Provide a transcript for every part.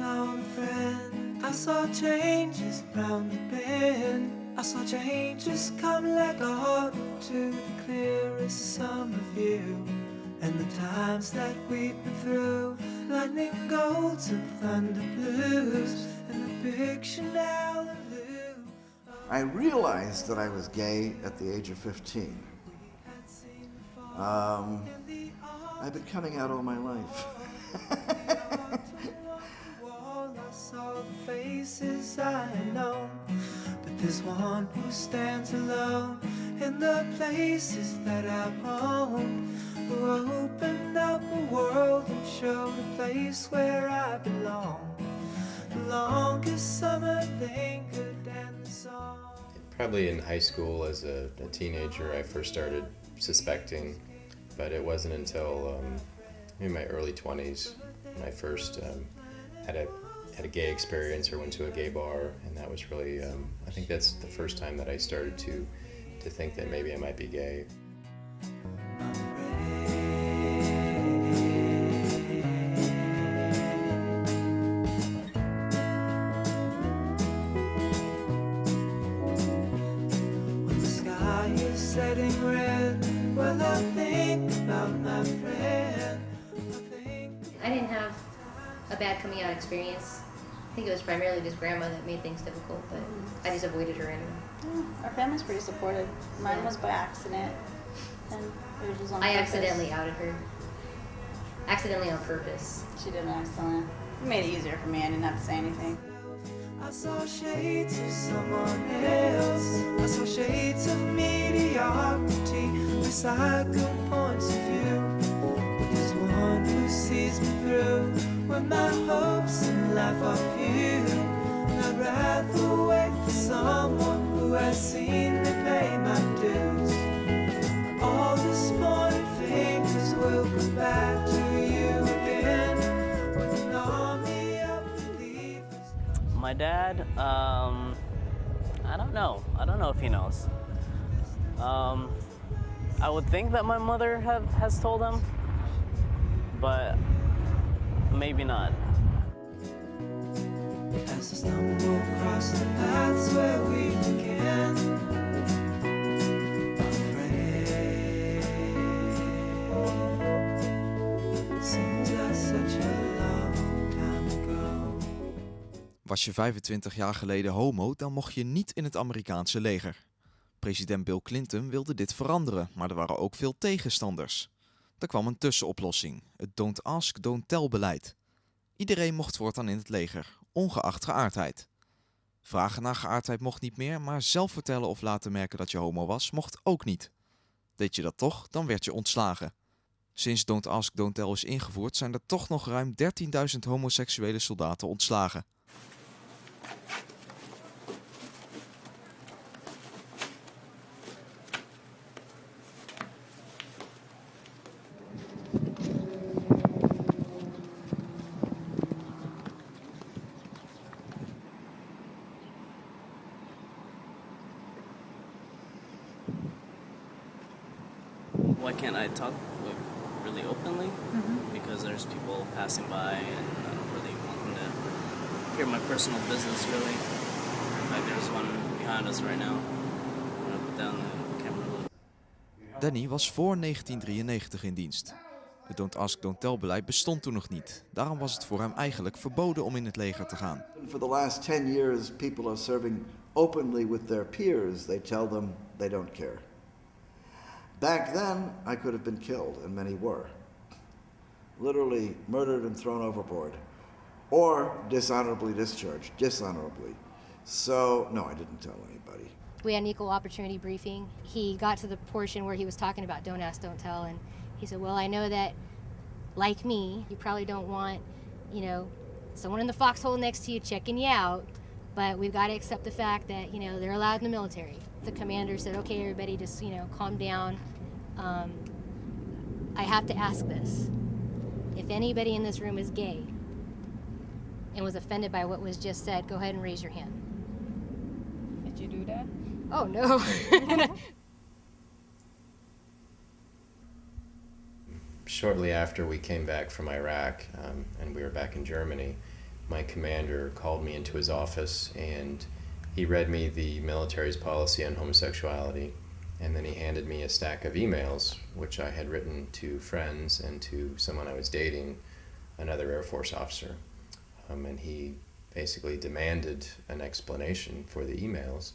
old friend. I saw changes round the bend. I saw changes come like autumn to the clearest summer view. And the times that we've been through, lightning golds and thunder blues, and the picture now anew. I realized that I was gay at the age of 15. I've been coming out all my life. I saw the faces I know, but there's one who stands alone in the places that I've roamed, who opened up a world and showed a place where I belong. The longest summer lingered and the song. Probably in high school as a teenager I first started suspecting, but it wasn't until in my early 20s when I first had a gay experience or went to a gay bar, and that was really, I think that's the first time that I started to think that maybe I might be gay. When the sky is setting red, well, I think about my friend. I didn't have a bad coming out experience. I think it was primarily just grandma that made things difficult, but I just avoided her anyway. Our family's pretty supportive. Mine was by accident, and it was just on purpose. Accidentally outed her. Accidentally on purpose. She didn't accidentally. It made it easier for me. I didn't have to say anything. I saw shades of someone else. I saw shades of mediocrity, recycled points of view. There's one who sees me through when my hopes in life are few. And I'd rather wait for someone who has seen me pay my dues. All the spoiled fingers will come back to you again with an army of believers. My dad, I don't know. I don't know if he knows. I would think that my mother has told him, but maybe not. As I stumble across the paths where we began, afraid seems like such a long time ago. Was je 25 jaar geleden homo, dan mocht je niet in het Amerikaanse leger. President Bill Clinton wilde dit veranderen, maar er waren ook veel tegenstanders. Er kwam een tussenoplossing, het Don't Ask, Don't Tell beleid. Iedereen mocht voortaan in het leger, ongeacht geaardheid. Vragen naar geaardheid mocht niet meer, maar zelf vertellen of laten merken dat je homo was, mocht ook niet. Deed je dat toch, dan werd je ontslagen. Sinds Don't Ask, Don't Tell is ingevoerd, zijn er toch nog ruim 13.000 homoseksuele soldaten ontslagen. Why can't I talk really openly? Because there's people passing by and I don't really want them to hear my personal business, really. In fact, there's one behind us right now. I'm gonna put down the camera. Danny was voor 1993 in dienst. Het Don't Ask, Don't Tell beleid bestond toen nog niet. Daarom was het voor hem eigenlijk verboden om in het leger te gaan. For the last 10 years, people are serving openly with their peers. They tell them they don't care. Back then, I could have been killed, and many were. Literally murdered and thrown overboard. Or dishonorably discharged, dishonorably. So, no, I didn't tell anybody. We had an equal opportunity briefing. He got to the portion where he was talking about don't ask, don't tell, and he said, well, I know that, like me, you probably don't want, someone in the foxhole next to you checking you out, but we've got to accept the fact that, they're allowed in the military. The commander said, okay, everybody just, calm down. I have to ask this. If anybody in this room is gay and was offended by what was just said, go ahead and raise your hand. Did you do that? Oh, no. Shortly after we came back from Iraq and we were back in Germany, my commander called me into his office and he read me the military's policy on homosexuality, and then he handed me a stack of emails which I had written to friends and to someone I was dating, another Air Force officer. And he basically demanded an explanation for the emails,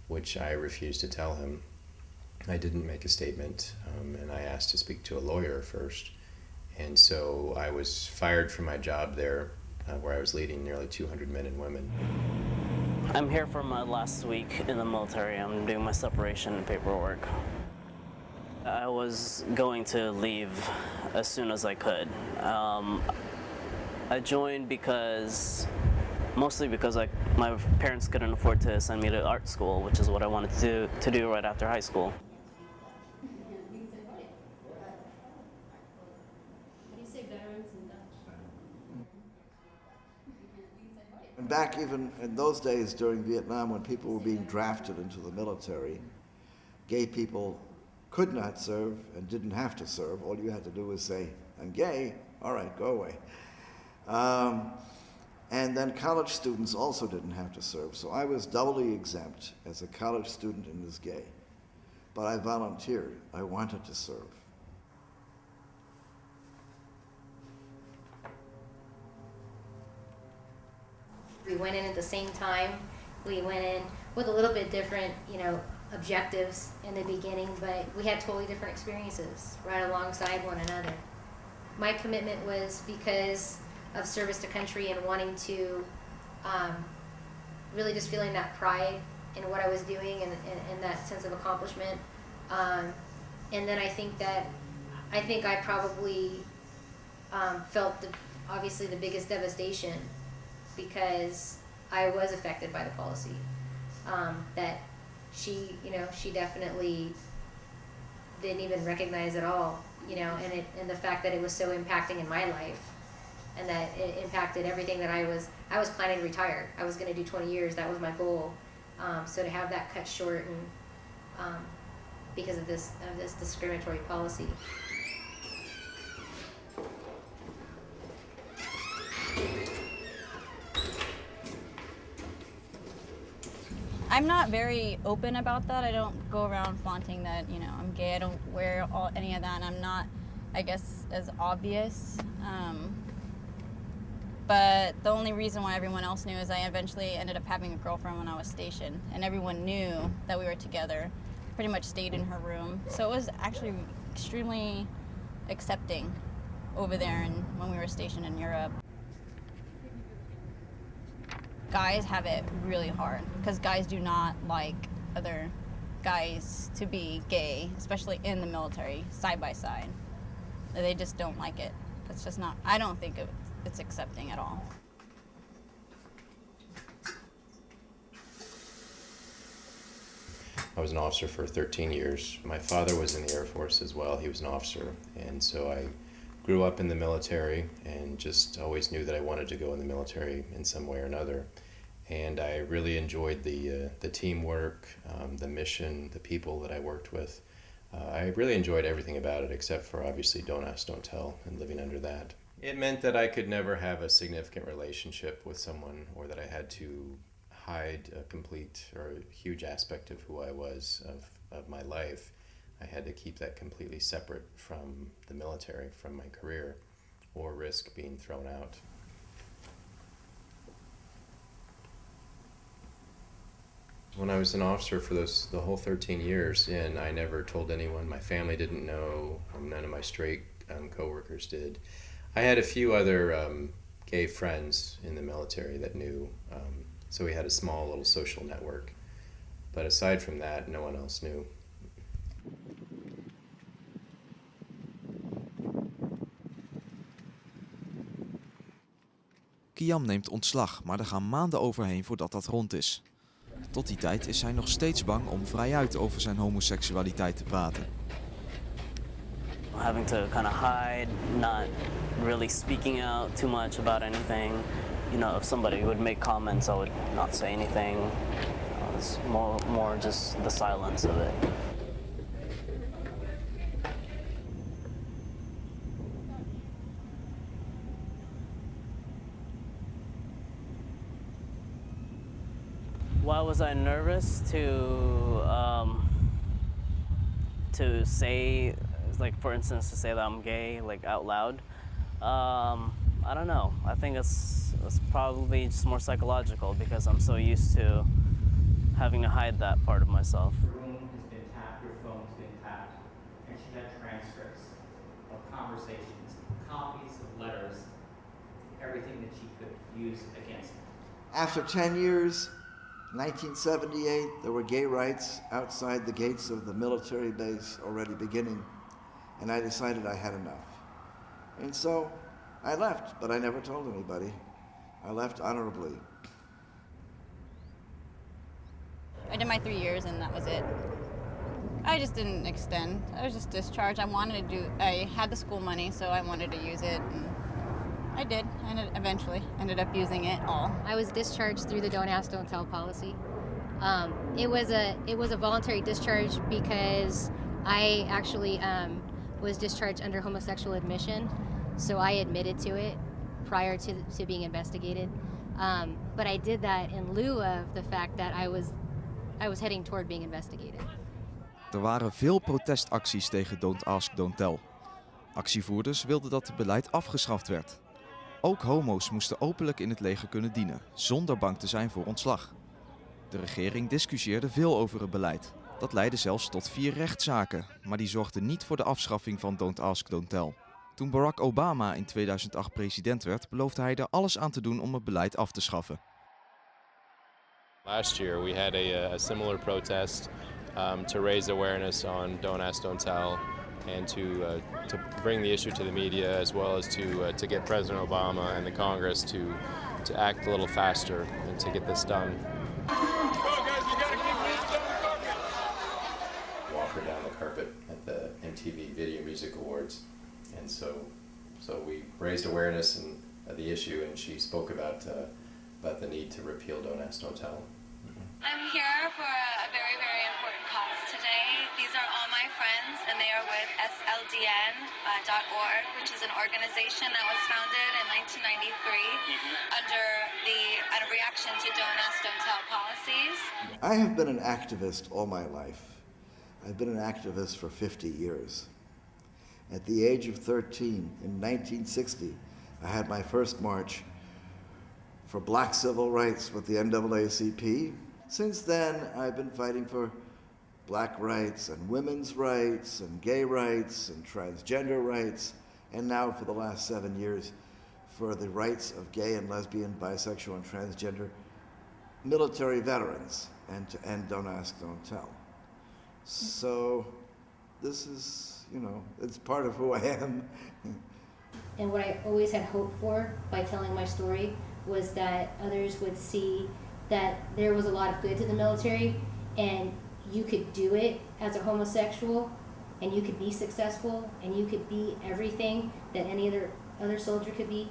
which I refused to tell him. I didn't make a statement, and I asked to speak to a lawyer first. And so I was fired from my job there, where I was leading nearly 200 men and women. I'm here for my last week in the military. I'm doing my separation and paperwork. I was going to leave as soon as I could. I joined mostly because my parents couldn't afford to send me to art school, which is what I wanted to do right after high school. And back even in those days during Vietnam, when people were being drafted into the military, gay people could not serve and didn't have to serve. All you had to do was say, I'm gay, all right, go away. And then college students also didn't have to serve. So I was doubly exempt as a college student and as gay. But I volunteered. I wanted to serve. We went in at the same time. We went in with a little bit different, objectives in the beginning, but we had totally different experiences right alongside one another. My commitment was because of service to country and wanting to really just feeling that pride in what I was doing and that sense of accomplishment. And then I think I probably felt obviously the biggest devastation because I was affected by the policy. That she definitely didn't even recognize at all, and the fact that it was so impacting in my life, and that it impacted everything that I was planning to retire. I was going to do 20 years. That was my goal. So to have that cut short and because of this discriminatory policy. I'm not very open about that. I don't go around flaunting that, I'm gay. I don't wear any of that, and I'm not, I guess, as obvious. But the only reason why everyone else knew is I eventually ended up having a girlfriend when I was stationed, and everyone knew that we were together. Pretty much stayed in her room. So it was actually extremely accepting over there when we were stationed in Europe. Guys have it really hard because guys do not like other guys to be gay, especially in the military, side by side. They just don't like it. It's just not, I don't think it's accepting at all. I was an officer for 13 years. My father was in the Air Force as well. He was an officer, and so I grew up in the military and just always knew that I wanted to go in the military in some way or another. And I really enjoyed the teamwork, the mission, the people that I worked with. I really enjoyed everything about it except for obviously don't ask, don't tell, and living under that. It meant that I could never have a significant relationship with someone, or that I had to hide a complete or a huge aspect of who I was, of my life. I had to keep that completely separate from the military, from my career, or risk being thrown out. When I was an officer for the whole 13 years in, I never told anyone. My family didn't know. None of my straight coworkers did. I had a few other gay friends in the military that knew, so we had a small little social network. But aside from that, no one else knew. Kiam neemt ontslag, maar er gaan maanden overheen voordat dat rond is. Tot die tijd is hij nog steeds bang om vrijuit over zijn homoseksualiteit te praten. Having to kind of hide, not really speaking out too much about anything. If somebody would make comments, I would not say anything. It's more just the silence of it. Was I nervous to say, like for instance, to say that I'm gay, like out loud? I don't know. I think it's probably just more psychological because I'm so used to having to hide that part of myself. Your room has been tapped, your phone's been tapped, and she had transcripts of conversations, copies of letters, everything that she could use against me. After 10 years, 1978, there were gay rights outside the gates of the military base already beginning, and I decided I had enough. And so I left, but I never told anybody. I left honorably. I did my 3 years and that was it. I just didn't extend. I was just discharged. I had the school money, so I wanted to use it, and I did. I eventually ended up using it all. I was discharged through the Don't Ask, Don't Tell policy. It was a voluntary discharge because I actually was discharged under homosexual admission, so I admitted to it prior to being investigated. But I did that in lieu of the fact that I was heading toward being investigated. Er waren veel protestacties tegen Don't Ask, Don't Tell. Actievoerders wilden dat het beleid afgeschaft werd. Ook homo's moesten openlijk in het leger kunnen dienen, zonder bang te zijn voor ontslag. De regering discussieerde veel over het beleid. Dat leidde zelfs tot 4 rechtszaken, maar die zorgden niet voor de afschaffing van Don't Ask, Don't Tell. Toen Barack Obama in 2008 president werd, beloofde hij er alles aan te doen om het beleid af te schaffen. Last year we had a similar protest to raise awareness on Don't Ask, Don't Tell, and to bring the issue to the media, as well as to get President Obama and the Congress to act a little faster and to get this done. Walk her down the carpet at the MTV Video Music Awards, and so we raised awareness of the issue, and she spoke about the need to repeal Don't Ask, Don't Tell. I'm here for a very, very important cause today. These are all my friends, and they are with SLDN.org, which is an organization that was founded in 1993 under a reaction to Don't Ask, Don't Tell policies. I have been an activist all my life. I've been an activist for 50 years. At the age of 13, in 1960, I had my first march for black civil rights with the NAACP. Since then, I've been fighting for black rights and women's rights and gay rights and transgender rights, and now for the last 7 years for the rights of gay and lesbian, bisexual and transgender military veterans, and to end Don't Ask, Don't Tell. So this is, it's part of who I am. And what I always had hoped for by telling my story was that others would see that there was a lot of good to the military, and you could do it as a homosexual, and you could be successful, and you could be everything that any other soldier could be.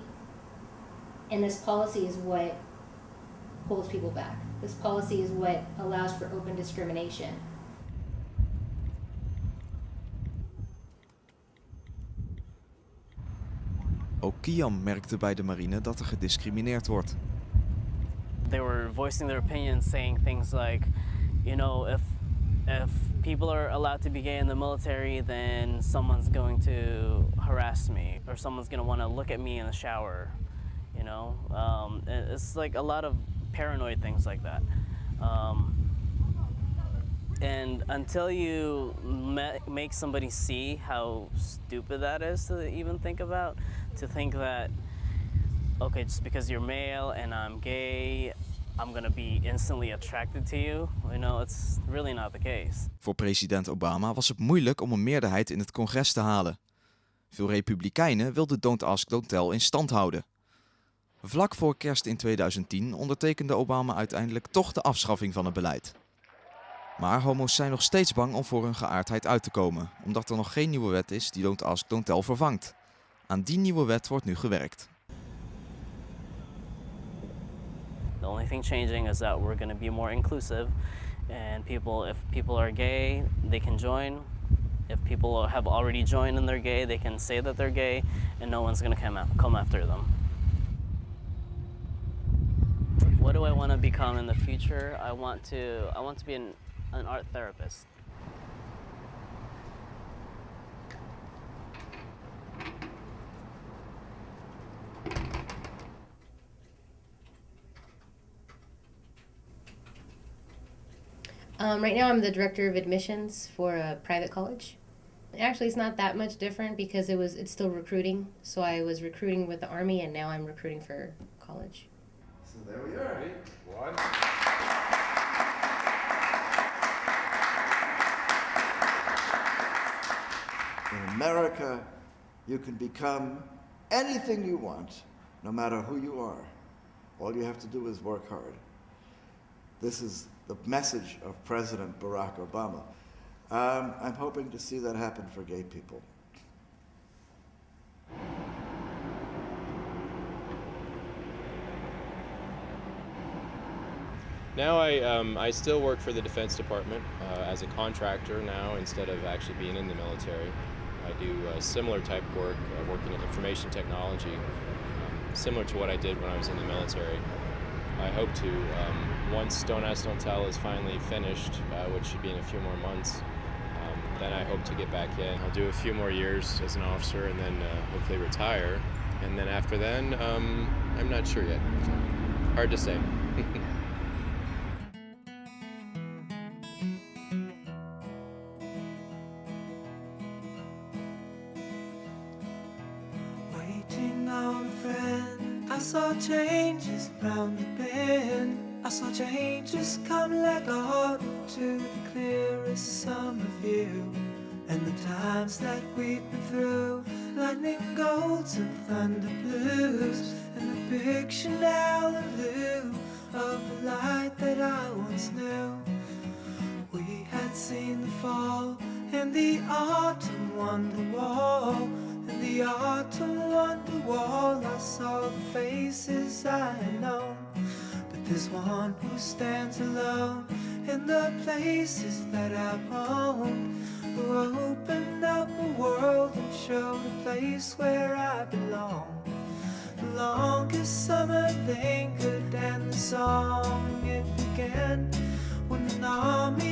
And this policy is what holds people back. This policy is what allows for open discrimination. Ook Kian merkte bij de marine dat er gediscrimineerd wordt. They were voicing their opinions, saying things like, if people are allowed to be gay in the military, then someone's going to harass me, or someone's going to want to look at me in the shower. It's like a lot of paranoid things like that. And until you make somebody see how stupid that is to even think about, to think that, okay, just because you're male and I'm gay, I'm gonna be instantly attracted to you. It's really not the case. Voor president Obama was het moeilijk om een meerderheid in het congres te halen. Veel republikeinen wilden Don't Ask, Don't Tell in stand houden. Vlak voor kerst in 2010 ondertekende Obama uiteindelijk toch de afschaffing van het beleid. Maar homo's zijn nog steeds bang om voor hun geaardheid uit te komen, omdat er nog geen nieuwe wet is die Don't Ask, Don't Tell vervangt. Aan die nieuwe wet wordt nu gewerkt. The only thing changing is that we're going to be more inclusive, and if people are gay, they can join. If people have already joined and they're gay, they can say that they're gay, and no one's going to come after them. What do I want to become in the future? I want to be an art therapist. Right now I'm the director of admissions for a private college. Actually, it's not that much different because it's still recruiting. So I was recruiting with the Army and now I'm recruiting for college. So there we are. One. In America, you can become anything you want, no matter who you are. All you have to do is work hard. This is the message of President Barack Obama. I'm hoping to see that happen for gay people. Now I still work for the Defense Department as a contractor now instead of actually being in the military. I do similar type work, working in information technology, similar to what I did when I was in the military. I hope to, once Don't Ask, Don't Tell is finally finished, which should be in a few more months, then I hope to get back in. I'll do a few more years as an officer and then hopefully retire. And then after then, I'm not sure yet. Hard to say. Waiting on a friend, I saw changes round the bend. I saw changes come like autumn to the clearest summer view. And the times that we've been through, lightning golds and thunder blues, and the picture now in lieu of the light that I once knew. We had seen the fall and the autumn wonder wall. In the autumn wonder wall, I saw the faces I had known. But there's one who stands alone in the places that I've owned, who opened up a world and showed a place where I belong. The longest summer lingered and the song it began when an army